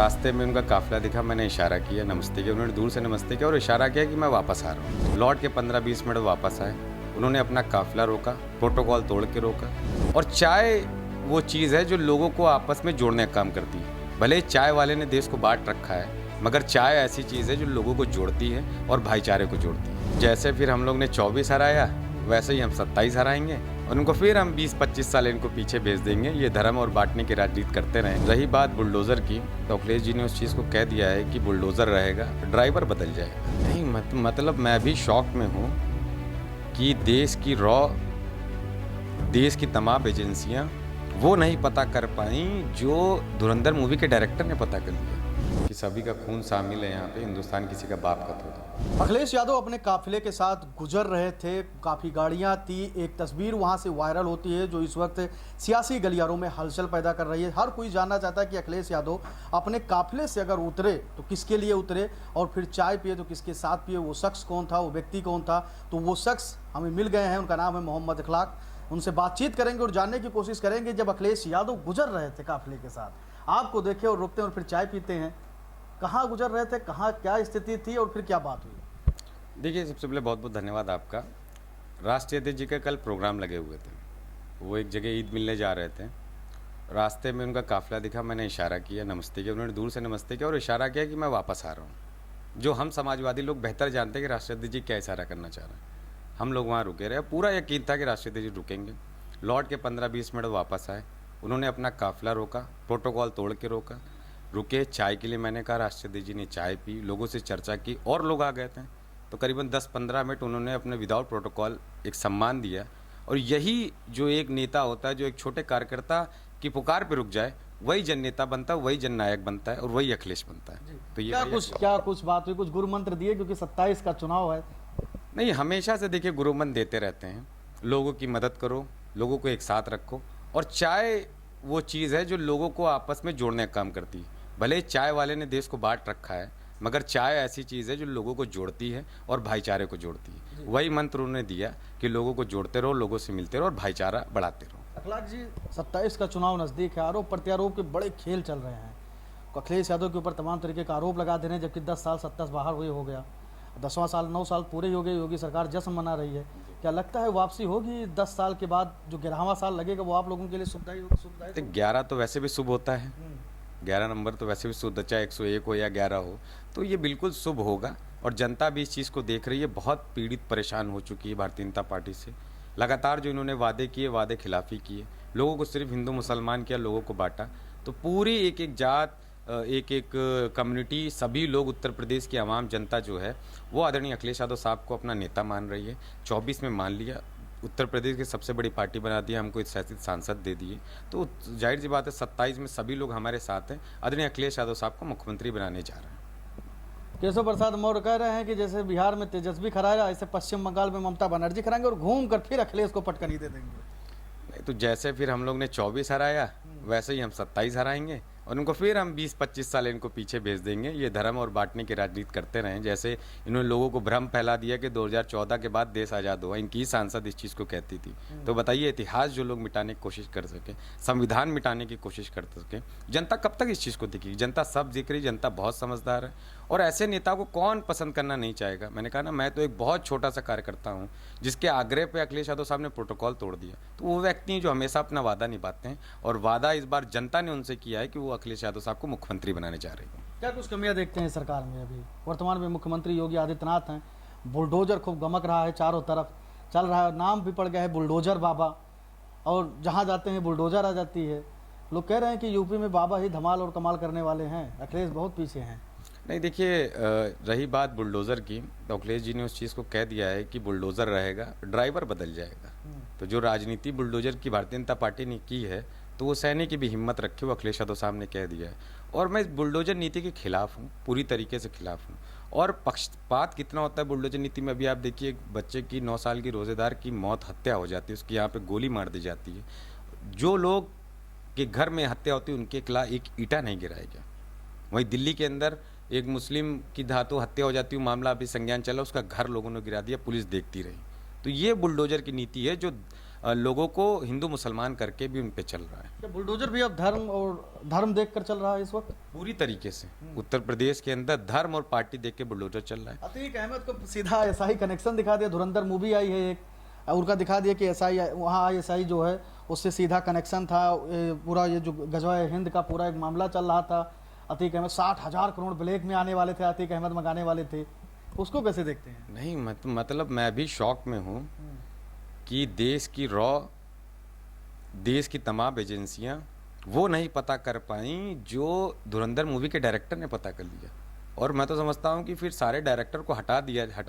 रास्ते में उनका काफिला दिखा, मैंने इशारा किया, नमस्ते किया, उन्होंने दूर से नमस्ते किया और इशारा किया कि मैं वापस आ रहा हूँ। लौट के 15-20 मिनट वापस आए, उन्होंने अपना काफिला रोका, प्रोटोकॉल तोड़ के रोका। और चाय वो चीज़ है जो लोगों को आपस में जोड़ने का काम करती है। भले ही चाय वाले ने देश को बांट रखा है, मगर चाय ऐसी चीज़ है जो लोगों को जोड़ती है और भाईचारे को जोड़ती है। जैसे फिर हम लोग ने 24 हराया, वैसे ही हम 27 हराएंगे और उनको फिर हम 20-25 साल इनको पीछे भेज देंगे। ये धर्म और बांटने की राजनीति करते रहें। रही बात बुलडोज़र की, तो अखिलेश जी ने उस चीज़ को कह दिया है कि बुलडोज़र रहेगा, ड्राइवर बदल जाएगा। नहीं मतलब मैं भी शॉक में हूँ कि देश की तमाम एजेंसियाँ वो नहीं पता कर पाई जो धुरंधर मूवी के डायरेक्टर ने पता कर लिया कि सभी का खून शामिल है यहाँ पे, हिंदुस्तान किसी का बाप का थोड़ा। अखिलेश यादव अपने काफिले के साथ गुजर रहे थे, काफ़ी गाड़ियां थी। एक तस्वीर वहां से वायरल होती है जो इस वक्त सियासी गलियारों में हलचल पैदा कर रही है। हर कोई जानना चाहता है कि अखिलेश यादव अपने काफिले से अगर उतरे तो किसके लिए उतरे, और फिर चाय पिए तो किसके साथ पिए, वो शख्स कौन था, वो व्यक्ति कौन था। तो वो शख्स हमें मिल गए हैं, उनका नाम है मोहम्मद इखलाक। उनसे बातचीत करेंगे और जानने की कोशिश करेंगे, जब अखिलेश यादव गुजर रहे थे काफिले के साथ, आपको देखे और रुकते हैं और फिर चाय पीते हैं, कहाँ गुजर रहे थे, कहाँ क्या स्थिति थी और फिर क्या बात हुई। देखिए, सबसे पहले बहुत बहुत धन्यवाद आपका। राष्ट्रीय अध्यक्ष जी के कल प्रोग्राम लगे हुए थे, वो एक जगह ईद मिलने जा रहे थे। रास्ते में उनका काफिला दिखा, मैंने इशारा किया, नमस्ते किया, उन्होंने दूर से नमस्ते किया और इशारा किया कि मैं वापस आ रहा हूँ। जो हम समाजवादी लोग बेहतर जानते हैं कि राष्ट्रीय अध्यक्ष जी क्या इशारा करना चाह रहे हैं। हम लोग वहाँ रुके रहे, पूरा यकीन था कि राष्ट्रीय अध्यक्ष जी रुकेंगे। लौट के 15-20 मिनट वापस आए, उन्होंने अपना काफिला रोका, प्रोटोकॉल तोड़ के रोका। रुके चाय के लिए, मैंने कहा, राष्ट्रीय अध्यक्ष जी ने चाय पी, लोगों से चर्चा की और लोग आ गए थे। तो करीबन 10-15 मिनट उन्होंने अपने विदाउट प्रोटोकॉल एक सम्मान दिया। और यही जो एक नेता होता है, जो एक छोटे कार्यकर्ता की पुकार पे रुक जाए, वही जन नेता बनता है, वही जन नायक बनता है और वही अखिलेश बनता है। तो ये क्या कुछ बात हुई, कुछ गुरु मंत्र दिए, क्योंकि 27 का चुनाव है। नहीं, हमेशा से देखिए गुरु मंत्र देते रहते हैं, लोगों की मदद करो, लोगों को एक साथ रखो। और चाय वो चीज़ है जो लोगों को आपस में जोड़ने का काम करती है। भले ही चाय वाले ने देश को बांट रखा है, मगर चाय ऐसी चीज़ है जो लोगों को जोड़ती है और भाईचारे को जोड़ती है। वही मंत्र उन्होंने दिया कि लोगों को जोड़ते रहो, लोगों से मिलते रहो और भाईचारा बढ़ाते रहो। अखलाक जी, 27 का चुनाव नज़दीक है, आरोप प्रत्यारोप के बड़े खेल चल रहे हैं। अखिलेश यादव के ऊपर तमाम तरीके का आरोप लगा दे रहे हैं, जबकि 10 साल सत्ता से बाहर हुए हो गया, 10वां साल 9 साल पूरे हो गए, योगी सरकार जश्न मना रही है। क्या लगता है वापसी होगी 10 साल के बाद, जो 11वां साल लगेगा वो आप लोगों के लिए सुविधाई होगी? तो 11 तो वैसे भी शुभ होता है, 11 नंबर तो वैसे भी शुभ, चाहे 101 हो या 11 हो, तो ये बिल्कुल शुभ होगा। और जनता भी इस चीज़ को देख रही है, बहुत पीड़ित परेशान हो चुकी है भारतीय जनता पार्टी से। लगातार जो इन्होंने वादे किए, वादे खिलाफी किए, लोगों को सिर्फ हिंदू मुसलमान किया, लोगों को बांटा। तो पूरी एक एक जात, एक एक कम्युनिटी, सभी लोग, उत्तर प्रदेश की आवाम जनता जो है वो आदरणीय अखिलेश यादव साहब को अपना नेता मान रही है। 24 में मान लिया, उत्तर प्रदेश की सबसे बड़ी पार्टी बना दिया, हमको इस शासित सांसद दे दिए। तो जाहिर सी बात है 27 में सभी लोग हमारे साथ हैं। आदरणीय अखिलेश यादव साहब को मुख्यमंत्री बनाने जा रहे हैं। केशव प्रसाद मौर्य कह रहे हैं कि जैसे बिहार में तेजस्वी खराया, ऐसे पश्चिम बंगाल में ममता बनर्जी खराएंगे और घूम कर फिर अखिलेश को पटकनी दे देंगे। नहीं, तो जैसे फिर हम लोग ने 24 हराया, वैसे ही हम 27 हराएंगे और उनको फिर हम 20-25 साल इनको पीछे भेज देंगे। ये धर्म और बांटने की राजनीति करते रहें। जैसे इन्होंने लोगों को भ्रम फैला दिया कि 2014 के बाद देश आज़ाद हुआ, इनकी सांसद इस चीज़ को कहती थी। तो बताइए, इतिहास जो लोग मिटाने की कोशिश कर सके, संविधान मिटाने की कोशिश कर सके, जनता कब तक इस चीज़ को देखेगी? जनता सब दिख रही, जनता बहुत समझदार है और ऐसे नेता को कौन पसंद करना नहीं चाहेगा। मैंने कहा ना, मैं तो एक बहुत छोटा सा कार्यकर्ता हूँ जिसके आग्रह पे अखिलेश यादव साहब ने प्रोटोकॉल तोड़ दिया। तो वो व्यक्ति हैं जो हमेशा अपना वादा निभाते हैं और वादा इस बार जनता ने उनसे किया है कि वो अखिलेश यादव साहब को मुख्यमंत्री बनाने जा रही है। क्या कुछ कमियां देखते हैं सरकार में? अभी वर्तमान में मुख्यमंत्री योगी आदित्यनाथ हैं, बुलडोजर खूब गमक रहा है, चारों तरफ चल रहा है, नाम भी पड़ गया है बुलडोजर बाबा, और जहाँ जाते हैं बुलडोजर आ जाती है। लोग कह रहे हैं कि यूपी में बाबा ही धमाल और कमाल करने वाले हैं, अखिलेश बहुत पीछे हैं। नहीं, देखिए, रही बात बुलडोज़र की, तो अखिलेश जी ने उस चीज़ को कह दिया है कि बुलडोज़र रहेगा, ड्राइवर बदल जाएगा। तो जो राजनीति बुलडोज़र की भारतीय जनता पार्टी ने की है, तो वो सहने की भी हिम्मत रखे, वो अखिलेश यादव साहब ने कह दिया है। और मैं इस बुलडोज़र नीति के खिलाफ हूँ, पूरी तरीके से खिलाफ हूँ। और पक्षपात कितना होता है बुलडोज़र नीति में, अभी आप देखिए, एक बच्चे की 9 साल की रोज़ेदार की मौत, हत्या हो जाती है, उसकी यहाँ पे गोली मार दी जाती है। जो लोग के घर में हत्या होती है उनके खिलाफ एक ईंटा नहीं गिराया गया। वहीं दिल्ली के अंदर एक मुस्लिम की धातु हत्या हो जाती है, मामला अभी संज्ञान चला, उसका घर लोगों ने गिरा दिया, पुलिस देखती रही। तो ये बुलडोजर की नीति है जो लोगों को हिंदू मुसलमान करके भी उन पे चल रहा है। क्या बुलडोजर भी अब धर्म देख कर चल रहा है इस वक्त? पूरी तरीके से उत्तर प्रदेश के अंदर धर्म और पार्टी देख के बुलडोजर चल रहा है। अतीक अहमद को सीधा एसआई कनेक्शन दिखा दिया। धुरंधर मूवी आई है एक, उनका दिखा दिया कि एसआई वहाँ एसआई जो है उससे सीधा कनेक्शन था। पूरा ये जो गजवा हिंद का पूरा एक मामला चल रहा था। अतीक अहमद 60,000 करोड़ ब्लैक में आने वाले थे, अतीक अहमद मंगाने वाले थे। उसको कैसे देखते हैं? नहीं मतलब मैं भी शौक में हूँ कि देश की तमाम एजेंसियां वो नहीं पता कर पाई जो धुरंधर मूवी के डायरेक्टर ने पता कर लिया। और मैं तो समझता हूँ कि फिर सारे डायरेक्टर को हटा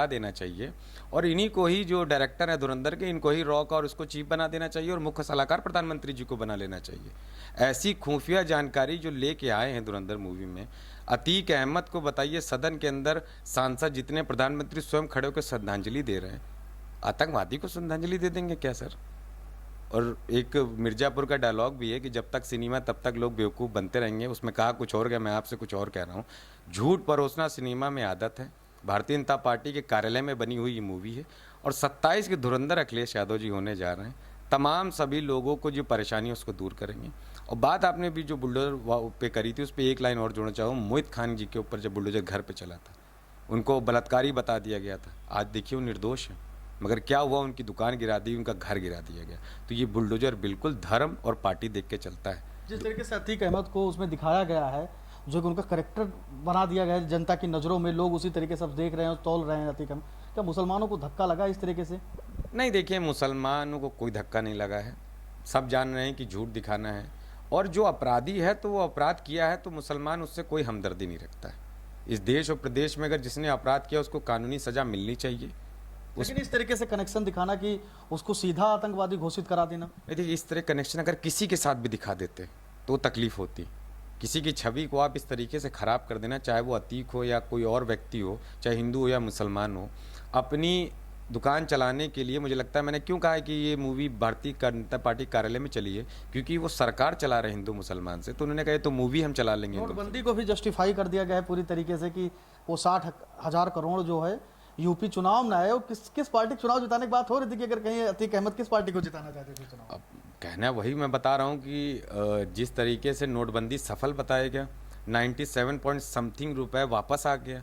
देना चाहिए और इन्हीं को ही, जो डायरेक्टर है धुरंधर के, इनको ही रॉ का और उसको चीफ बना देना चाहिए और मुख्य सलाहकार प्रधानमंत्री जी को बना लेना चाहिए। ऐसी खुफिया जानकारी जो लेके आए हैं धुरंधर मूवी में, अतीक अहमद को बताइए, सदन के अंदर सांसद जितने, प्रधानमंत्री स्वयं खड़े होकर श्रद्धांजलि दे रहे हैं, आतंकवादी को श्रद्धांजलि दे देंगे क्या सर? और एक मिर्ज़ापुर का डायलॉग भी है कि जब तक सिनेमा तब तक लोग बेवकूफ़ बनते रहेंगे। उसमें कहा कुछ और गया, मैं आपसे कुछ और कह रहा हूँ। झूठ परोसना सिनेमा में आदत है। भारतीय जनता पार्टी के कार्यालय में बनी हुई ये मूवी है और 27 के धुरंधर अखिलेश यादव जी होने जा रहे हैं। तमाम सभी लोगों को जो परेशानी है उसको दूर करेंगे। और बात आपने भी जो बुलडोजर पे करी थी, उस पर एक लाइन और जोड़ना चाहूँ। मोहित खान जी के ऊपर जब बुलडोजर घर पर चला था, उनको बलात्कारी बता दिया गया था। आज देखिए वो निर्दोष है, मगर क्या हुआ, उनकी दुकान गिरा दी, उनका घर गिरा दिया गया। तो ये बुलडोजर बिल्कुल धर्म और पार्टी देख के चलता है। जिस तरीके से अतीक अहमद को उसमें दिखाया गया है, जो कि उनका करेक्टर बना दिया गया है जनता की नज़रों में, लोग उसी तरीके से अब देख रहे हैं और तौल रहे हैं अतीक अहमद। क्या मुसलमानों को धक्का लगा इस तरीके से? नहीं, देखिए मुसलमानों को कोई धक्का नहीं लगा है। सब जान रहे हैं कि झूठ दिखाना है और जो अपराधी है तो वो अपराध किया है, तो मुसलमान उससे कोई हमदर्दी नहीं रखता है। इस देश और प्रदेश में अगर जिसने अपराध किया उसको कानूनी सज़ा मिलनी चाहिए। लेकिन इस तरीके से कनेक्शन दिखाना कि उसको सीधा आतंकवादी घोषित करा देना, देखिए इस तरह कनेक्शन अगर किसी के साथ भी दिखा देते तो तकलीफ होती। किसी की छवि को आप इस तरीके से ख़राब कर देना, चाहे वो अतीक हो या कोई और व्यक्ति हो, चाहे हिंदू हो या मुसलमान हो, अपनी दुकान चलाने के लिए। मुझे लगता है, मैंने क्यों कहा है कि ये मूवी भारतीय जनता पार्टी कार्यालय में चली है, क्योंकि वो सरकार चला रहे हिंदू मुसलमान से, तो उन्होंने कहा तो मूवी हम चला लेंगे। नोटबंदी को भी जस्टिफाई कर दिया गया है पूरी तरीके से कि वो 60,000 करोड़ जो है यूपी चुनाव में आए। वो किस पार्टी के चुनाव जिताने की बात हो रही थी कि अगर कहीं अतीक अहमद किस पार्टी को जिताना चाहते थे चुनाव? अब कहना वही मैं बता रहा हूँ कि जिस तरीके से नोटबंदी सफल बताया गया, 97 पॉइंट समथिंग रुपए वापस आ गया।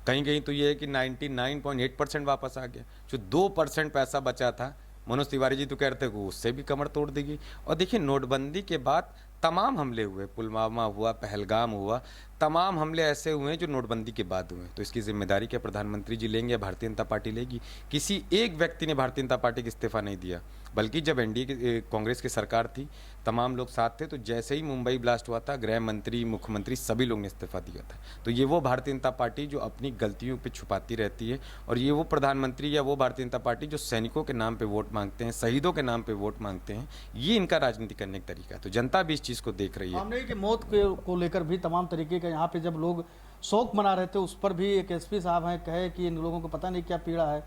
कहीं कहीं तो ये है कि 99.8% वापस आ गया। जो 2% पैसा बचा था, मनोज तिवारी जी तो कह रहे थे कि उससे भी कमर तोड़ देगी। और देखिए नोटबंदी के बाद तमाम हमले हुए, पुलवामा हुआ, पहलगाम हुआ, तमाम हमले ऐसे हुए हैं जो नोटबंदी के बाद हुए। तो इसकी जिम्मेदारी क्या प्रधानमंत्री जी लेंगे या भारतीय जनता पार्टी लेगी? किसी एक व्यक्ति ने भारतीय जनता पार्टी को इस्तीफा नहीं दिया, बल्कि जब एनडीए की कांग्रेस की सरकार थी, तमाम लोग साथ थे, तो जैसे ही मुंबई ब्लास्ट हुआ था, गृह मंत्री, मुख्यमंत्री सभी लोग ने इस्तीफा दिया था। तो ये वो भारतीय जनता पार्टी जो अपनी गलतियों पे छुपाती रहती है, और ये वो प्रधानमंत्री या वो भारतीय जनता पार्टी जो सैनिकों के नाम पे वोट मांगते हैं, शहीदों के नाम पे वोट मांगते हैं। ये इनका राजनीति करने का तरीका है। तो जनता भी इस चीज़ को देख रही है। खामनेई की मौत को लेकर भी तमाम तरीके का यहाँ पे जब लोग शोक मना रहे थे, उस पर भी एक एसपी साहब हैं, कहे कि इन लोगों को पता नहीं क्या पीड़ा है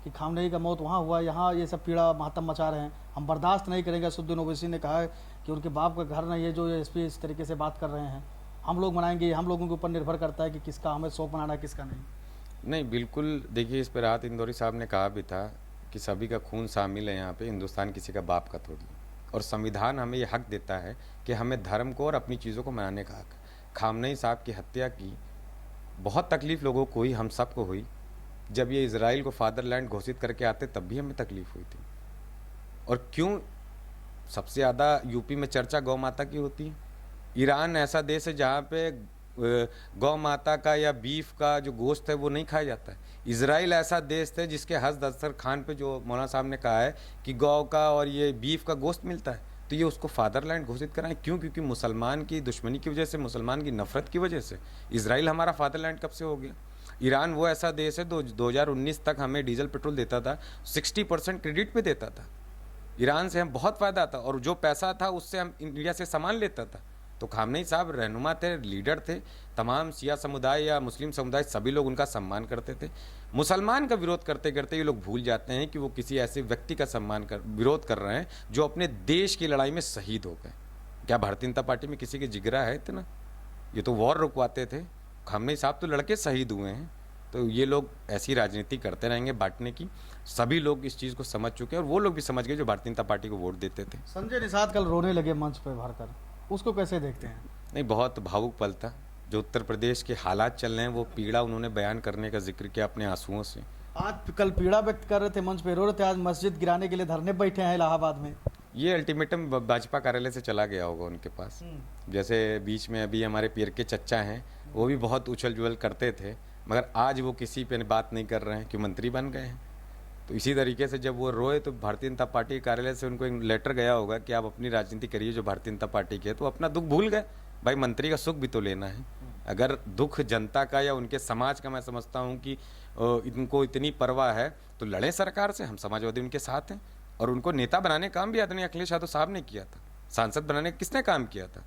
कि खामनेई का मौत वहाँ हुआ, यहाँ ये सब पीड़ा मातम मचा रहे हैं, हम बर्दाश्त नहीं करेंगे। असदुद्दीन ओवैसी ने कहा है कि उनके बाप का घर नहीं है जो ये एसपी इस तरीके से बात कर रहे हैं, हम लोग मनाएंगे। हम लोगों के ऊपर निर्भर करता है कि किसका हमें शोक मनाना है, किसका नहीं। नहीं, बिल्कुल। देखिए इस पर राहत इंदौरी साहब ने कहा भी था कि सभी का खून शामिल है यहाँ पे, हिंदुस्तान किसी का बाप का थोड़ी। और संविधान हमें ये हक देता है कि हमें धर्म को और अपनी चीज़ों को मनाने का हक। खामनेई साहब की हत्या की बहुत तकलीफ़ लोगों को हुई, हम सबको हुई। जब ये इजराइल को फादरलैंड घोषित करके आते तब भी हमें तकलीफ़ हुई थी। और क्यों सबसे ज़्यादा यूपी में चर्चा गौ माता की होती है? ईरान ऐसा देश है जहाँ पे गौ माता का या बीफ का जो गोश्त है वो नहीं खाया जाता है। इजराइल ऐसा देश है जिसके हज दस्तरखान खान पे जो मौलाना साहब ने कहा है कि गौ का और ये बीफ का गोश्त मिलता है, तो ये उसको फादरलैंड घोषित कराएं। क्यों? क्योंकि मुसलमान की दुश्मनी की वजह से, मुसलमान की नफरत की वजह से इजराइल हमारा फादरलैंड कब से हो गया? ईरान वो ऐसा देश है 2019 तक हमें डीजल पेट्रोल देता था, 60% क्रेडिट पे देता था। ईरान से हम बहुत फ़ायदा था और जो पैसा था उससे हम इंडिया से सामान लेता था। तो खामनेई साहब रहनुमा थे, लीडर थे, तमाम शिया समुदाय या मुस्लिम समुदाय सभी लोग उनका सम्मान करते थे। मुसलमान का विरोध करते करते ये लोग भूल जाते हैं कि वो किसी ऐसे व्यक्ति का विरोध कर रहे हैं जो अपने देश की लड़ाई में शहीद हो गए। क्या भारतीय जनता पार्टी में किसी के जिगरा है इतना? ये तो वॉर रुकवाते थे। खामनेई साहब तो लड़के शहीद हुए हैं। तो ये लोग ऐसी राजनीति करते रहेंगे बांटने की। सभी लोग इस चीज़ को समझ चुके हैं और वो लोग भी समझ गए जो भारतीय जनता पार्टी को वोट देते थे। संजय निषाद कल रोने लगे मंच पर भरकर, उसको कैसे देखते हैं? नहीं, बहुत भावुक पल था। जो उत्तर प्रदेश के हालात चल रहे हैं वो पीड़ा उन्होंने बयान करने का जिक्र किया अपने आंसुओं से। आज कल पीड़ा व्यक्त कर रहे थे, मंच पे रो रहे थे, आज मस्जिद गिराने के लिए धरने बैठे हैं इलाहाबाद में। ये अल्टीमेटम भाजपा कार्यालय से चला गया होगा उनके पास। जैसे बीच में अभी हमारे पीर के चच्चा हैं, वो भी बहुत उछल जुछल करते थे, मगर आज वो किसी पे बात नहीं कर रहे हैं कि मंत्री बन गए हैं। तो इसी तरीके से जब वो रोए तो भारतीय जनता पार्टी के कार्यालय से उनको एक लेटर गया होगा कि आप अपनी राजनीति करिए जो भारतीय जनता पार्टी के है। तो अपना दुख भूल गए, भाई मंत्री का सुख भी तो लेना है। अगर दुख जनता का या उनके समाज का मैं समझता हूँ कि इनको इतनी परवाह है तो लड़े सरकार से, हम समाजवादी उनके साथ हैं। और उनको नेता बनाने काम भी आदरणीय अखिलेश यादव साहब ने किया था। सांसद बनाने किसने काम किया था?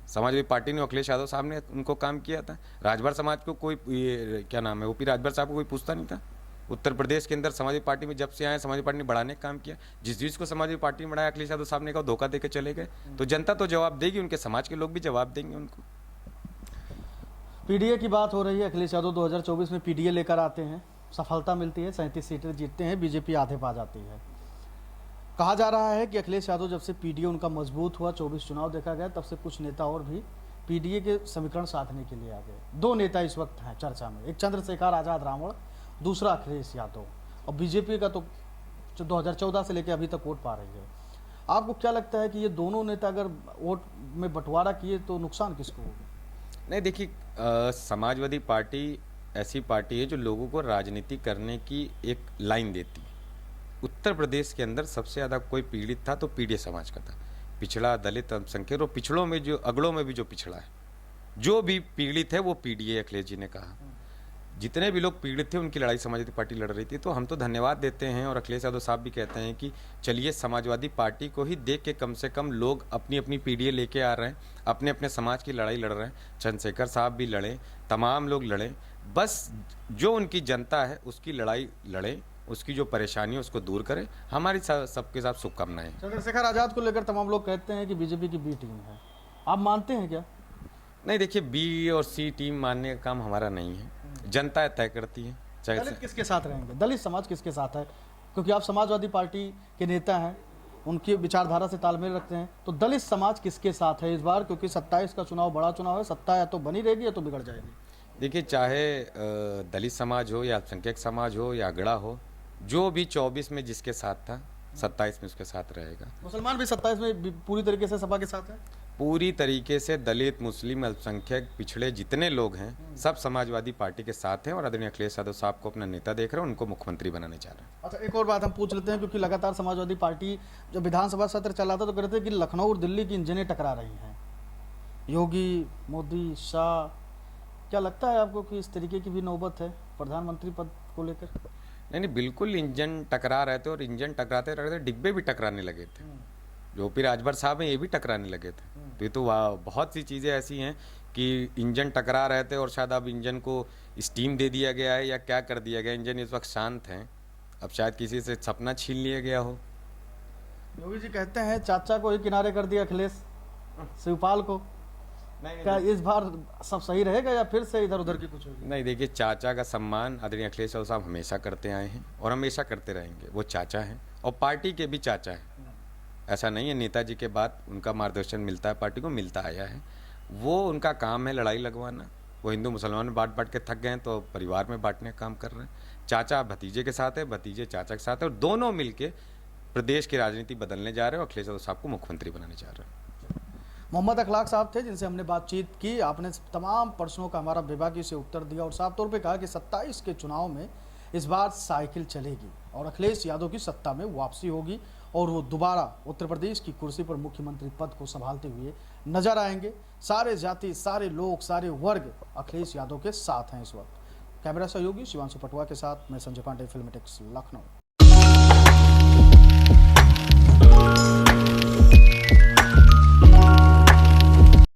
समाजवादी पार्टी ने, अखिलेश यादव साहब ने उनको काम किया था। राजभर समाज को कोई क्या नाम है, ओपी राजभर साहब को कोई पूछता नहीं था। उत्तर प्रदेश के अंदर समाजवादी पार्टी में जब से आए समाजवादी पार्टी ने बढ़ाने का काम किया। जिस चीज़ को समाजवादी पार्टी ने बढ़ाया अखिलेश यादव साहब ने कहा धोखा देकर चले गए। तो जनता तो जवाब देगी, उनके समाज के लोग भी जवाब देंगे उनको। पीडीए की बात हो रही है, अखिलेश यादव 2024 में पीडीए लेकर आते हैं, सफलता मिलती है, 37 सीटें जीतते हैं, बीजेपी आधे पा जाती है। कहा जा रहा है कि अखिलेश यादव जब से पीडीए उनका मजबूत हुआ, 24 चुनाव देखा गया, तब से कुछ नेता और भी पीडीए के समीकरण साधने के लिए आ गए। 2 नेता इस वक्त हैं चर्चा में, एक चंद्रशेखर आजाद रावण, दूसरा अखिलेश यादव। और बीजेपी का तो 2014 से लेकर अभी तक वोट पा रही है। आपको क्या लगता है कि ये दोनों नेता अगर वोट में बंटवारा किए तो नुकसान किसको होगा? नहीं, देखिए, समाजवादी पार्टी ऐसी पार्टी है जो लोगों को राजनीति करने की एक लाइन देती है। उत्तर प्रदेश के अंदर सबसे ज़्यादा कोई पीड़ित था तो पीड़ित समाज का था, पिछड़ा, दलित, अल्पसंख्यक। और पिछड़ों में जो अगड़ों में भी जो पिछड़ा है, जो भी पीड़ित है वो पीडीए। अखिलेश जी ने कहा जितने भी लोग पीड़ित थे उनकी लड़ाई समाजवादी पार्टी लड़ रही थी। तो हम तो धन्यवाद देते हैं और अखिलेश यादव साहब भी कहते हैं कि चलिए समाजवादी पार्टी को ही देख के कम से कम लोग अपनी अपनी पीडीए लेके आ रहे हैं, अपने अपने समाज की लड़ाई लड़ रहे हैं। चंद्रशेखर साहब भी लड़े, तमाम लोग लड़े, बस जो उनकी जनता है उसकी लड़ाई लड़े, उसकी जो परेशानी है उसको दूर करें। हमारी सबके साथ शुभकामनाएं। चंद्रशेखर आजाद को लेकर तमाम लोग कहते हैं कि बीजेपी की बी टीम है, आप मानते हैं क्या? नहीं, देखिए, बी और सी टीम मानने का काम हमारा नहीं है, जनता तय करती है। दलित किसके साथ रहेंगे, दलित समाज किसके साथ है? क्योंकि आप समाजवादी पार्टी के नेता हैं, उनकी विचारधारा से तालमेल रखते हैं, तो दलित समाज किसके साथ है इस बार? क्योंकि 27 का चुनाव बड़ा चुनाव है, सत्ता या तो बनी रहेगी या तो बिगड़ जाएगी। देखिए, चाहे दलित समाज हो या अल्पसंख्यक समाज हो या अगड़ा हो, जो भी 24 में जिसके साथ था 27 में उसके साथ रहेगा। मुसलमान भी 27 में पूरी तरीके से सपा के साथ है। पूरी तरीके से दलित, मुस्लिम, अल्पसंख्यक, पिछड़े जितने लोग हैं सब समाजवादी पार्टी के साथ हैं और आदरणीय अखिलेश यादव साहब को अपना नेता देख रहे हैं, उनको मुख्यमंत्री बनाने चाह रहे हैं। अच्छा, एक और बात हम पूछ लेते हैं, क्योंकि लगातार समाजवादी पार्टी जब विधानसभा सत्र चला था तो कहते थे कि लखनऊ और दिल्ली की इंजनें टकरा रही हैं, योगी, मोदी, शाह। क्या लगता है आपको कि इस तरीके की भी नौबत है प्रधानमंत्री पद को लेकर? नहीं, बिल्कुल इंजन टकरा रहे थे और इंजन टकराते टकराते डिब्बे भी टकराने लगे थे। जो ओपी राजभर साहब हैं ये भी टकराने लगे थे। तो ये तो बहुत सी चीज़ें ऐसी हैं कि इंजन टकरा रहे थे और शायद अब इंजन को स्टीम दे दिया गया है या क्या कर दिया गया। इंजन इस वक्त शांत हैं, अब शायद किसी से सपना छीन लिया गया हो। योगी जी कहते हैं चाचा को ही किनारे कर दिया अखिलेश, शिवपाल को। क्या इस बार सब सही रहेगा या फिर से इधर उधर की कुछ होगी? नहीं, देखिए, चाचा का सम्मान आदरणीय अखिलेश यादव साहब हमेशा करते आए हैं और हमेशा करते रहेंगे। वो चाचा हैं और पार्टी के भी चाचा हैं। ऐसा नहीं है, नेताजी के बाद उनका मार्गदर्शन मिलता है, पार्टी को मिलता आया है। वो उनका काम है लड़ाई लगवाना। वो हिंदू मुसलमान में बांट बांट के थक गए हैं तो परिवार में बांटने का काम कर रहे हैं। चाचा भतीजे के साथ है, भतीजे चाचा के साथ है और दोनों मिलके प्रदेश की राजनीति बदलने जा रहे हैं और अखिलेश यादव साहब को मुख्यमंत्री बनाने जा रहे हैं। मोहम्मद अखलाक साहब थे जिनसे हमने बातचीत की। आपने तमाम प्रश्नों का हमारा बेबाकी से उत्तर दिया और साफ तौर पे कहा कि 27 के चुनाव में इस बार साइकिल चलेगी और अखिलेश यादव की सत्ता में वापसी होगी और वो दोबारा उत्तर प्रदेश की कुर्सी पर मुख्यमंत्री पद को संभालते हुए नजर आएंगे। सारे जाति, सारे लोग, सारे वर्ग अखिलेश यादव के साथ हैं इस वक्त। कैमरा सहयोगी शिवांशु पटवा के साथ मैं संजय पांडे, फिल्म टेक्स, लखनऊ।